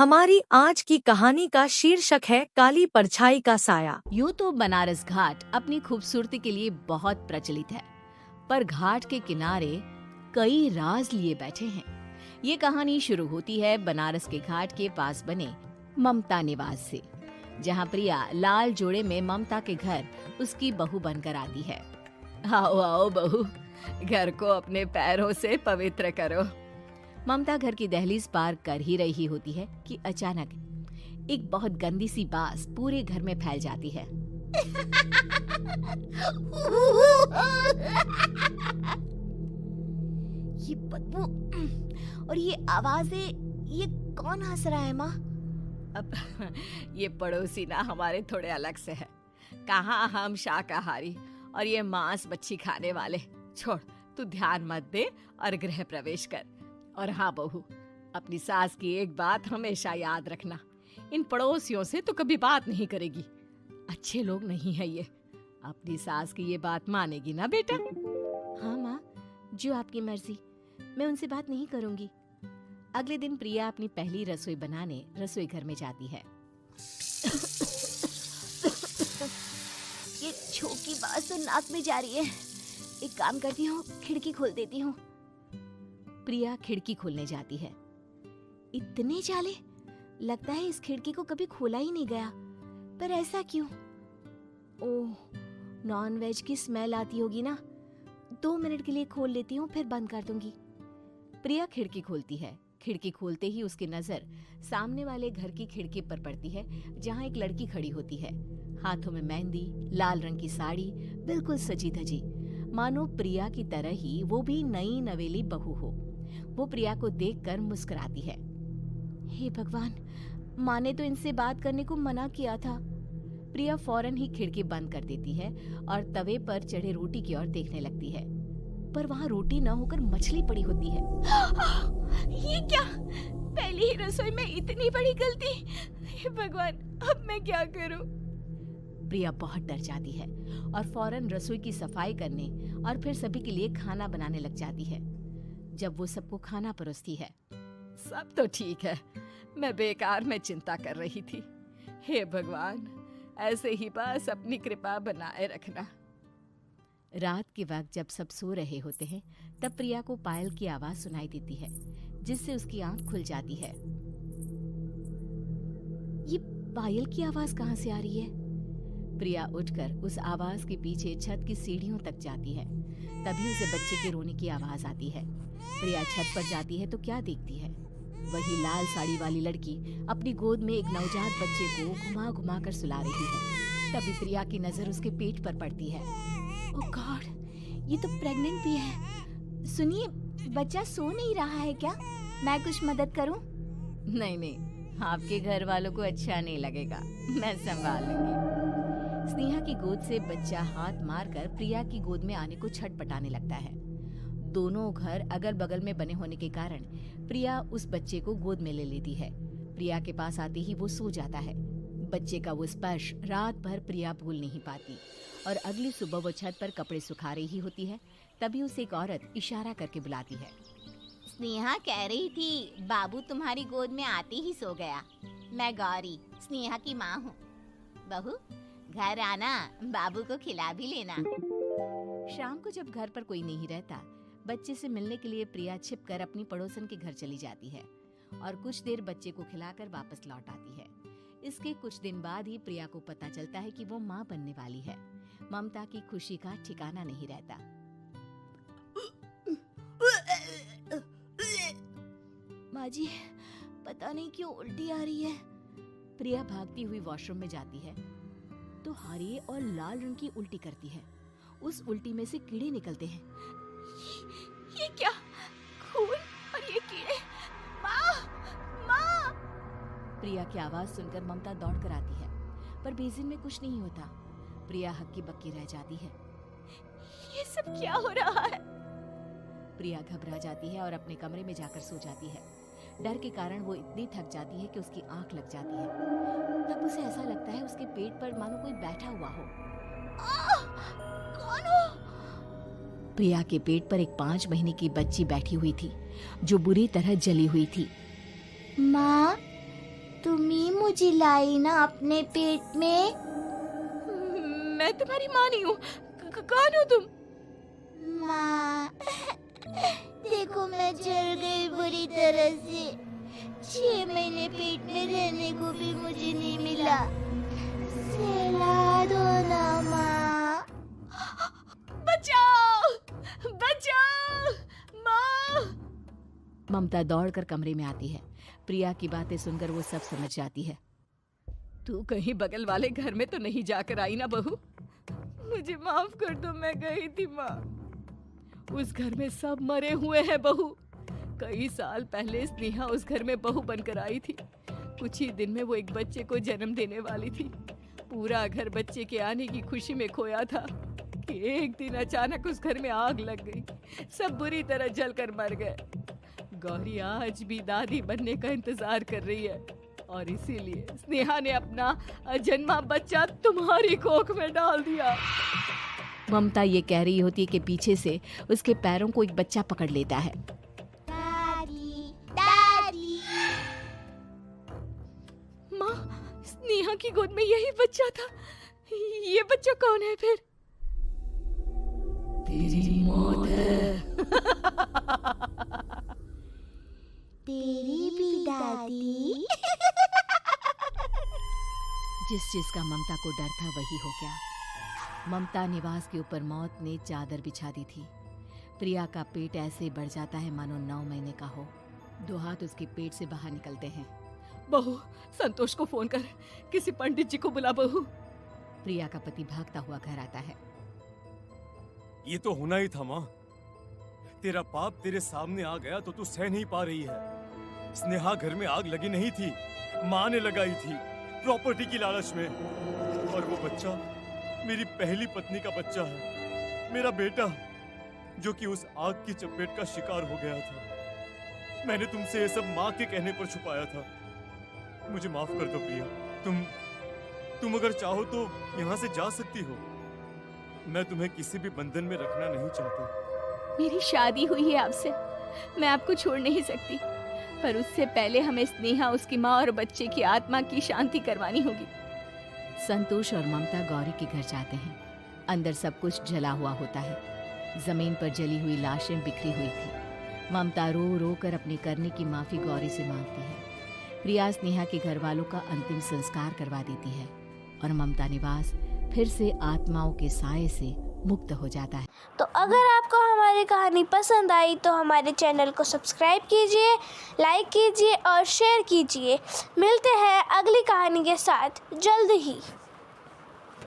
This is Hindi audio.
हमारी आज की कहानी का शीर्षक है काली परछाई का साया। यूं तो बनारस घाट अपनी खूबसूरती के लिए बहुत प्रचलित है, पर घाट के किनारे कई राज लिए बैठे हैं। ये कहानी शुरू होती है बनारस के घाट के पास बने ममता निवास से, जहाँ प्रिया लाल जोड़े में ममता के घर उसकी बहू बनकर आती है। आओ आओ बहू, घर को अपने पैरों से पवित्र करो। ममता घर की दहलीज पार कर ही रही होती है कि अचानक एक बहुत गंदी सी बास पूरे घर में फैल जाती है। ये बदबू और ये आवाजें, ये कौन हंस रहा है माँ? अब ये पड़ोसी ना हमारे थोड़े अलग से है। कहाँ हम शाकाहारी और ये मांस मच्छी खाने वाले। छोड़, तू ध्यान मत दे और गृह प्रवेश कर। और हाँ बहू, अपनी सास की एक बात हमेशा याद रखना, इन पड़ोसियों से तो कभी बात नहीं करेगी। अच्छे लोग नहीं है ये। अपनी सास की ये बात मानेगी ना बेटा? हाँ माँ, जो आपकी मर्जी, मैं उनसे बात नहीं करूंगी। अगले दिन प्रिया अपनी पहली रसोई बनाने रसोई घर में जाती है। ये छोकी बात तो नाक में जा रही है। एक काम करती हूँ, खिड़की खोल देती हूँ। प्रिया खिड़की खोलने जाती है। इतने जाले, लगता है इस खिड़की को कभी खोला ही नहीं गया। पर ऐसा क्यों? ओह, नॉन वेज की स्मेल आती होगी ना। 2 मिनट के लिए खोल लेती हूँ, फिर बंद कर दूंगी। प्रिया खिड़की खोलती है। खिड़की खोलते ही उसकी नजर सामने वाले घर की खिड़की पर पड़ती है, जहाँ एक लड़की खड़ी होती है। हाथों में मेहंदी, लाल रंग की साड़ी, बिल्कुल सजी धजी, मानो प्रिया की तरह ही वो भी नई नवेली बहू हो। वो प्रिया को देखकर मुस्कुराती है। हे भगवान, माँ ने तो इनसे बात करने को मना किया था। प्रिया फौरन ही खिड़की बंद कर देती है और तवे पर चढ़े रोटी की ओर देखने लगती है, पर वहाँ रोटी न होकर मछली पड़ी होती है। ये क्या? पहली ही रसोई में इतनी बड़ी गलती! हे भगवान, अब मैं क्या करूं? प्रिया बहुत डर जाती है और फौरन रसोई की सफाई करने और फिर सभी के लिए खाना बनाने लग जाती है। जब वो सबको खाना परोसती है, सब तो ठीक है, मैं बेकार में चिंता कर रही थी। हे भगवान, ऐसे ही बस अपनी कृपा बनाए रखना। रात के वक्त जब सब सो रहे होते हैं, तब प्रिया को पायल की आवाज सुनाई देती है, जिससे उसकी आंख खुल जाती है। ये पायल की आवाज कहाँ से आ रही है? प्रिया उठकर उस आवाज के पीछे छत की सीढ़ियों तक जाती है। तभी उसे बच्चे के रोने की आवाज आती है। प्रिया छत पर जाती है तो क्या देखती है? वही लाल साड़ी वाली लड़की अपनी गोद में एक नवजात बच्चे को घुमा घुमा कर सुला रही है। तभी प्रिया की नजर उसके पेट पर पड़ती है। ओह गॉड, ये तो प्रेग्नेंट भी है। सुनिए, बच्चा सो नहीं रहा है क्या? मैं कुछ मदद करूं? नहीं नहीं, आपके घर वालों को अच्छा नहीं लगेगा, मैं संभाल लूंगी। स्नेहा की गोद से बच्चा हाथ मारकर प्रिया की गोद में आने को छटपटाने लगता है। दोनों घर अगल बगल में बने होने के कारण प्रिया उस बच्चे को गोद में ले लेती है। प्रिया के पास आते ही वो सो जाता है। बच्चे का वो स्पर्श रात भर प्रिया भूल नहीं पाती और अगली सुबह वो छत पर कपड़े सुखा रही होती है। तभी उसे एक औरत इशारा करके बुलाती है। स्नेहा कह रही थी बाबू तुम्हारी गोद में आते ही सो गया। मैं गौरी, स्नेहा की माँ हूँ। बहू, घर आना, बाबू को खिला भी लेना। शाम को जब घर पर कोई नहीं रहता, बच्चे से मिलने के लिए प्रिया छिपकर अपनी पड़ोसन के घर चली जाती है और कुछ देर बच्चे को खिलाकर वापस लौट आती है। इसके कुछ दिन बाद ही प्रिया को पता चलता है कि वो माँ बनने वाली है। ममता की खुशी का ठिकाना नहीं रहता। माँ जी, पता नहीं क्यों उल्टी आ रही है। प्रिया भागती हुई वॉशरूम में जाती है तो हरे और लाल रंग की उल्टी करती है। उस उल्टी में से कीड़े निकलते हैं। ये क्या? खून और ये कीड़े! माँ! माँ! प्रिया की आवाज सुनकर ममता दौड़ कर आती है, पर बेसिन में कुछ नहीं होता। प्रिया हक्की बक्की रह जाती है। ये सब क्या हो रहा है? प्रिया घबरा जाती है और अपने कमरे में जाकर सो जाती है। डर के कारण वो इतनी थक जाती है कि उसकी आंख लग जाती है। तब उसे ऐसा लगता है उसके पेट पर मानो कोई बैठा हुआ हो। कौन हो? प्रिया के पेट पर एक 5 महीने की बच्ची बैठी हुई थी, जो बुरी तरह जली हुई थी। माँ, तुम ही मुझे लाई ना अपने पेट में। मैं तुम्हारी माँ नहीं हूँ। कौन हो तुम? माँ, देखो मैं जल गई बुरी तरह से। 6 महीने पेट में रहने को भी मुझे नहीं मिला। सहला दो ना माँ। बचाओ, बचाओ, माँ। ममता दौड़कर कमरे में आती है। प्रिया की बातें सुनकर वो सब समझ जाती है। तू कहीं बगल वाले घर में तो नहीं जाकर आई ना बहू? मुझे माफ कर दो, मैं गई थी माँ। उस घर में सब मरे हुए हैं बहू। कई साल पहले स्नेहा उस घर में बहू बनकर आई थी। कुछ ही दिन में वो एक बच्चे को जन्म देने वाली थी। पूरा घर बच्चे के आने की खुशी में खोया था कि एक दिन अचानक उस घर में आग लग गई। सब बुरी तरह जलकर मर गए। गौरी आज भी दादी बनने का इंतजार कर रही है और इसीलिए स्नेहा ने अपना अजन्मा बच्चा तुम्हारी कोख में डाल दिया। ममता ये कह रही होती है कि पीछे से उसके पैरों को एक बच्चा पकड़ लेता है। दादी, दादी। माँ, स्नेहा की गोद में यही बच्चा था। ये बच्चा कौन है फिर? तेरी मौत है। तेरी भी दादी। जिस चीज का ममता को डर था वही हो गया। ममता निवास के ऊपर मौत ने चादर बिछा दी थी। प्रिया का पेट ऐसे बढ़ जाता है मानो 9 महीने का हो। 2 हाथ उसके पेट से बाहर निकलते हैं। बहू, संतोष को फोन कर, किसी पंडित जी को बुला बहू। प्रिया का पति भागता हुआ घर आता है। ये तो होना ही था माँ। तेरा पाप तेरे सामने आ गया तो तू सह नहीं पा रही है। स्नेहा घर में आग लगी नहीं थी, माँ ने लगाई थी प्रॉपर्टी की लालच में। और वो बच्चा मेरी पहली पत्नी का बच्चा है, मेरा बेटा, जो कि उस आग की चपेट का शिकार हो गया था। मैंने तुमसे ये सब माँ के कहने पर छुपाया था। मुझे माफ कर दो प्रिया। तुम अगर चाहो तो यहाँ से जा सकती हो। मैं तुम्हें किसी भी बंधन में रखना नहीं चाहती। मेरी शादी हुई है आपसे, मैं आपको छोड़ नहीं सकती, पर उससे पहले हमें स्नेहा, उसकी माँ और बच्चे की आत्मा की शांति करवानी होगी। संतोष और ममता गौरी के घर जाते हैं। अंदर सब कुछ जला हुआ होता है। जमीन पर जली हुई लाशें बिखरी हुई थी। ममता रो रो कर अपने करने की माफी गौरी से मांगती है। प्रिया स्नेहा के घर वालों का अंतिम संस्कार करवा देती है और ममता निवास फिर से आत्माओं के साए से मुक्त हो जाता है। तो अगर आपको हमारी कहानी पसंद आई तो हमारे चैनल को सब्सक्राइब कीजिए, लाइक कीजिए और शेयर कीजिए। मिलते हैं अगली कहानी के साथ जल्द ही।